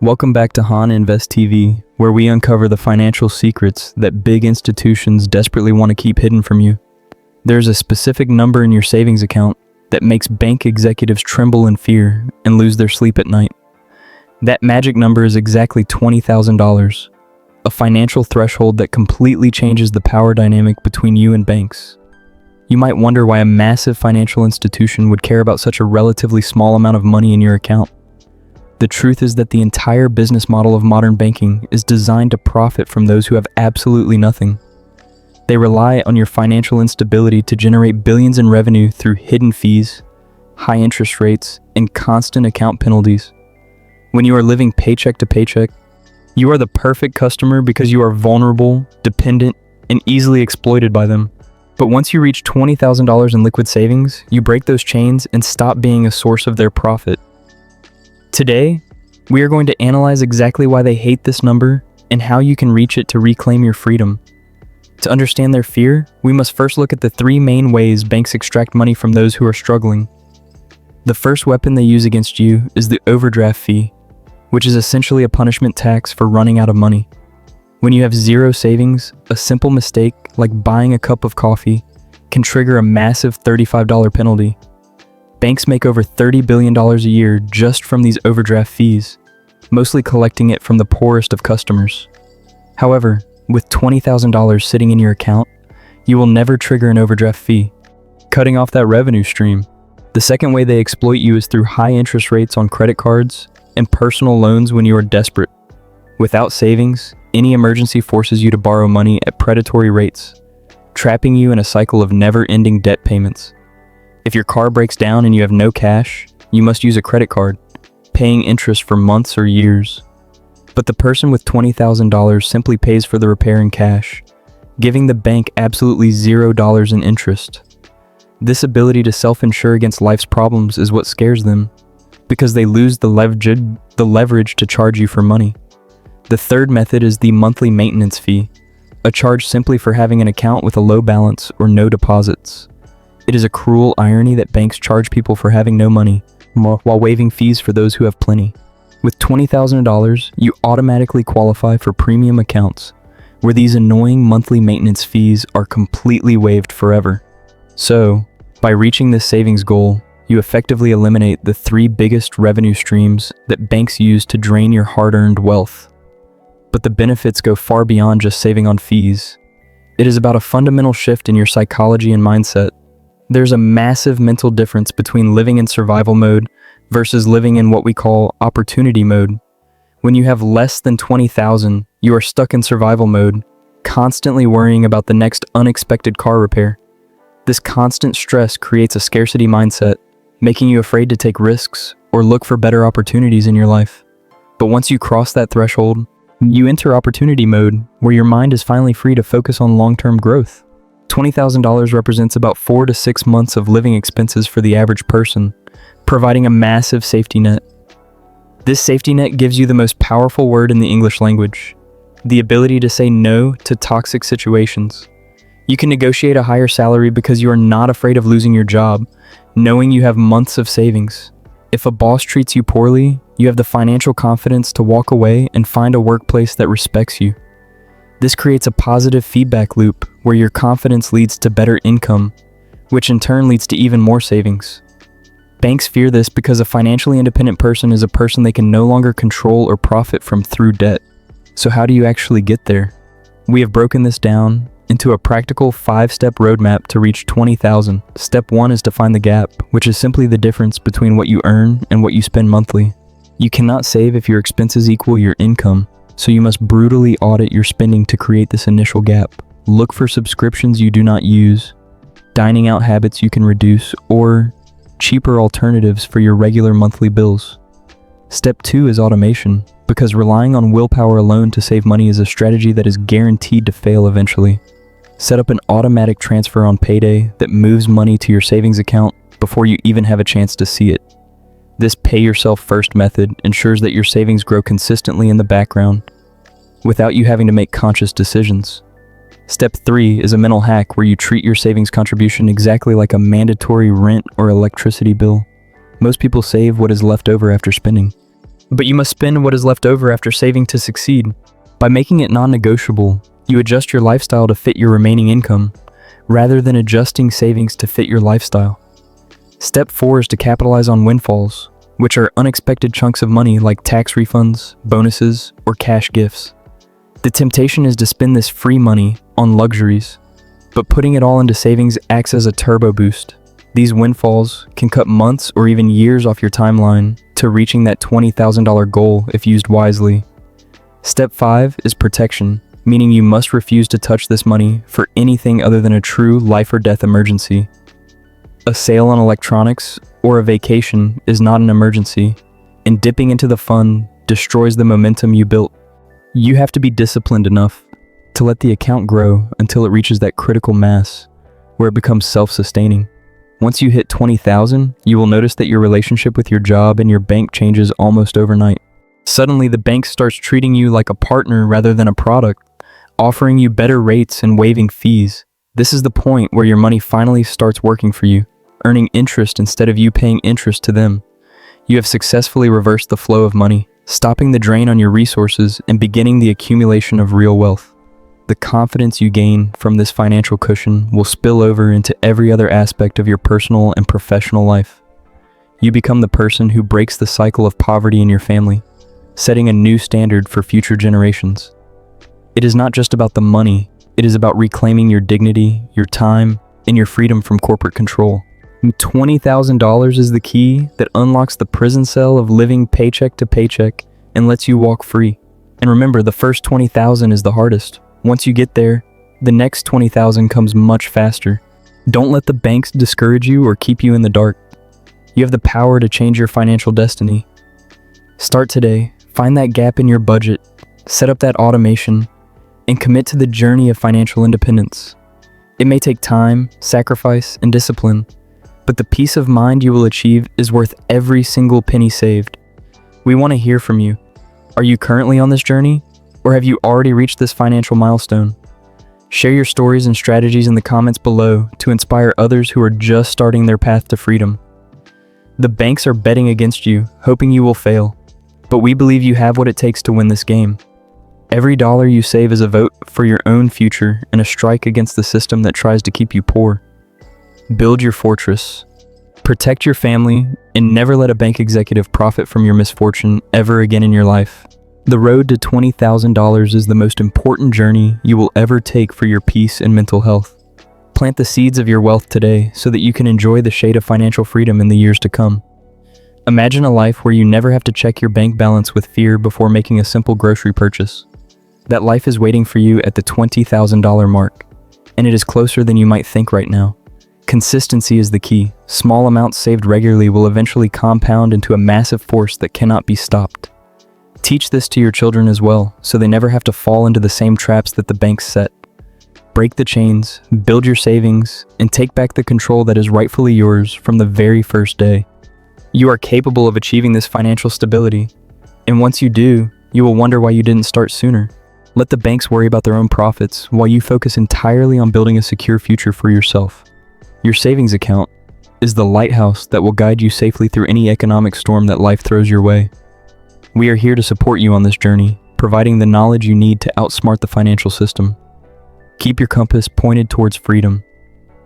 Welcome back to Han Invest TV, where we uncover the financial secrets that big institutions desperately want to keep hidden from you. There's a specific number in your savings account that makes bank executives tremble in fear and lose their sleep at night. That magic number is exactly $20,000, a financial threshold that completely changes the power dynamic between you and banks. You might wonder why a massive financial institution would care about such a relatively small amount of money in your account. The truth is that the entire business model of modern banking is designed to profit from those who have absolutely nothing. They rely on your financial instability to generate billions in revenue through hidden fees, high interest rates, and constant account penalties. When you are living paycheck to paycheck, you are the perfect customer because you are vulnerable, dependent, and easily exploited by them. But once you reach $20,000 in liquid savings, you break those chains and stop being a source of their profit. Today, we are going to analyze exactly why they hate this number and how you can reach it to reclaim your freedom. To understand their fear, we must first look at the three main ways banks extract money from those who are struggling. The first weapon they use against you is the overdraft fee, which is essentially a punishment tax for running out of money. When you have zero savings, a simple mistake like buying a cup of coffee can trigger a massive $35 penalty. Banks make over $30 billion a year just from these overdraft fees, mostly collecting it from the poorest of customers. However, with $20,000 sitting in your account, you will never trigger an overdraft fee, cutting off that revenue stream. The second way they exploit you is through high interest rates on credit cards and personal loans when you are desperate. Without savings, any emergency forces you to borrow money at predatory rates, trapping you in a cycle of never-ending debt payments. If your car breaks down and you have no cash, you must use a credit card, paying interest for months or years. But the person with $20,000 simply pays for the repair in cash, giving the bank absolutely $0 in interest. This ability to self-insure against life's problems is what scares them, because they lose the leverage to charge you for money. The third method is the monthly maintenance fee, a charge simply for having an account with a low balance or no deposits. It is a cruel irony that banks charge people for having no money, while waiving fees for those who have plenty. With $20,000, you automatically qualify for premium accounts, where these annoying monthly maintenance fees are completely waived forever. So, by reaching this savings goal, you effectively eliminate the three biggest revenue streams that banks use to drain your hard-earned wealth. But the benefits go far beyond just saving on fees. It is about a fundamental shift in your psychology and mindset. There's a massive mental difference between living in survival mode versus living in what we call opportunity mode. When you have less than $20,000, you are stuck in survival mode, constantly worrying about the next unexpected car repair. This constant stress creates a scarcity mindset, making you afraid to take risks or look for better opportunities in your life. But once you cross that threshold, you enter opportunity mode, where your mind is finally free to focus on long-term growth. $20,000 represents about 4 to 6 months of living expenses for the average person, providing a massive safety net. This safety net gives you the most powerful word in the English language, the ability to say no to toxic situations. You can negotiate a higher salary because you are not afraid of losing your job, knowing you have months of savings. If a boss treats you poorly, you have the financial confidence to walk away and find a workplace that respects you. This creates a positive feedback loop where your confidence leads to better income, which in turn leads to even more savings. Banks fear this because a financially independent person is a person they can no longer control or profit from through debt. So how do you actually get there? We have broken this down into a practical 5-step roadmap to reach $20,000. Step 1 is to find the gap, which is simply the difference between what you earn and what you spend monthly. You cannot save if your expenses equal your income, so you must brutally audit your spending to create this initial gap. Look for subscriptions you do not use, dining out habits you can reduce, or cheaper alternatives for your regular monthly bills. Step 2 is automation, because relying on willpower alone to save money is a strategy that is guaranteed to fail eventually. Set up an automatic transfer on payday that moves money to your savings account before you even have a chance to see it. This pay-yourself-first method ensures that your savings grow consistently in the background, without you having to make conscious decisions. Step 3 is a mental hack where you treat your savings contribution exactly like a mandatory rent or electricity bill. Most people save what is left over after spending. But you must spend what is left over after saving to succeed. By making it non-negotiable, you adjust your lifestyle to fit your remaining income, rather than adjusting savings to fit your lifestyle. Step 4 is to capitalize on windfalls, which are unexpected chunks of money like tax refunds, bonuses, or cash gifts. The temptation is to spend this free money on luxuries, but putting it all into savings acts as a turbo boost. These windfalls can cut months or even years off your timeline to reaching that $20,000 goal if used wisely. Step 5 is protection, meaning you must refuse to touch this money for anything other than a true life or death emergency. A sale on electronics or a vacation is not an emergency, and dipping into the fund destroys the momentum you built. You have to be disciplined enough to let the account grow until it reaches that critical mass where it becomes self-sustaining. Once you hit 20,000, you will notice that your relationship with your job and your bank changes almost overnight. Suddenly, the bank starts treating you like a partner rather than a product, offering you better rates and waiving fees. This is the point where your money finally starts working for you, earning interest instead of you paying interest to them. You have successfully reversed the flow of money, stopping the drain on your resources and beginning the accumulation of real wealth. The confidence you gain from this financial cushion will spill over into every other aspect of your personal and professional life. You become the person who breaks the cycle of poverty in your family, setting a new standard for future generations. It is not just about the money, it is about reclaiming your dignity, your time, and your freedom from corporate control. $20,000 is the key that unlocks the prison cell of living paycheck to paycheck and lets you walk free. And remember, the first 20,000 is the hardest. Once you get there, the next 20,000 comes much faster. Don't let the banks discourage you or keep you in the dark. You have the power to change your financial destiny. Start today, find that gap in your budget, set up that automation, and commit to the journey of financial independence. It may take time, sacrifice, and discipline, but the peace of mind you will achieve is worth every single penny saved. We want to hear from you. Are you currently on this journey? Or have you already reached this financial milestone? Share your stories and strategies in the comments below to inspire others who are just starting their path to freedom. The banks are betting against you, hoping you will fail, but we believe you have what it takes to win this game. Every dollar you save is a vote for your own future and a strike against the system that tries to keep you poor. Build your fortress, protect your family, and never let a bank executive profit from your misfortune ever again in your life. The road to $20,000 is the most important journey you will ever take for your peace and mental health. Plant the seeds of your wealth today so that you can enjoy the shade of financial freedom in the years to come. Imagine a life where you never have to check your bank balance with fear before making a simple grocery purchase. That life is waiting for you at the $20,000 mark, and it is closer than you might think right now. Consistency is the key. Small amounts saved regularly will eventually compound into a massive force that cannot be stopped. Teach this to your children as well, so they never have to fall into the same traps that the banks set. Break the chains, build your savings, and take back the control that is rightfully yours from the very first day. You are capable of achieving this financial stability, and once you do, you will wonder why you didn't start sooner. Let the banks worry about their own profits while you focus entirely on building a secure future for yourself. Your savings account is the lighthouse that will guide you safely through any economic storm that life throws your way. We are here to support you on this journey, providing the knowledge you need to outsmart the financial system. Keep your compass pointed towards freedom,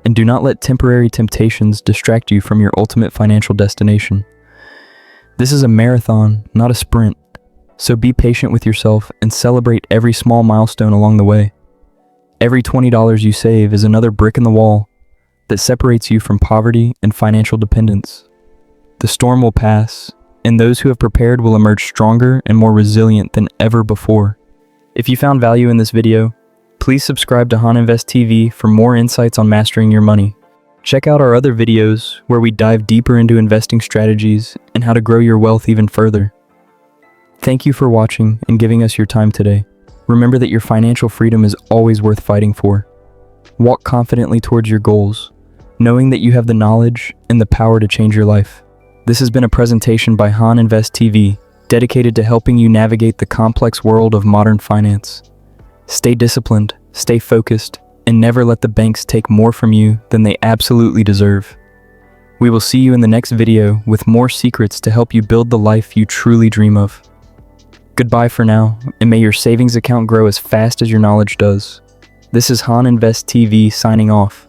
and do not let temporary temptations distract you from your ultimate financial destination. This is a marathon, not a sprint, so be patient with yourself and celebrate every small milestone along the way. Every $20 you save is another brick in the wall that separates you from poverty and financial dependence. The storm will pass, and those who have prepared will emerge stronger and more resilient than ever before. If you found value in this video, please subscribe to Han Invest TV for more insights on mastering your money. Check out our other videos where we dive deeper into investing strategies and how to grow your wealth even further. Thank you for watching and giving us your time today. Remember that your financial freedom is always worth fighting for. Walk confidently towards your goals, knowing that you have the knowledge and the power to change your life. This has been a presentation by Han Invest TV, dedicated to helping you navigate the complex world of modern finance. Stay disciplined, stay focused, and never let the banks take more from you than they absolutely deserve. We will see you in the next video with more secrets to help you build the life you truly dream of. Goodbye for now, and may your savings account grow as fast as your knowledge does. This is Han Invest TV signing off.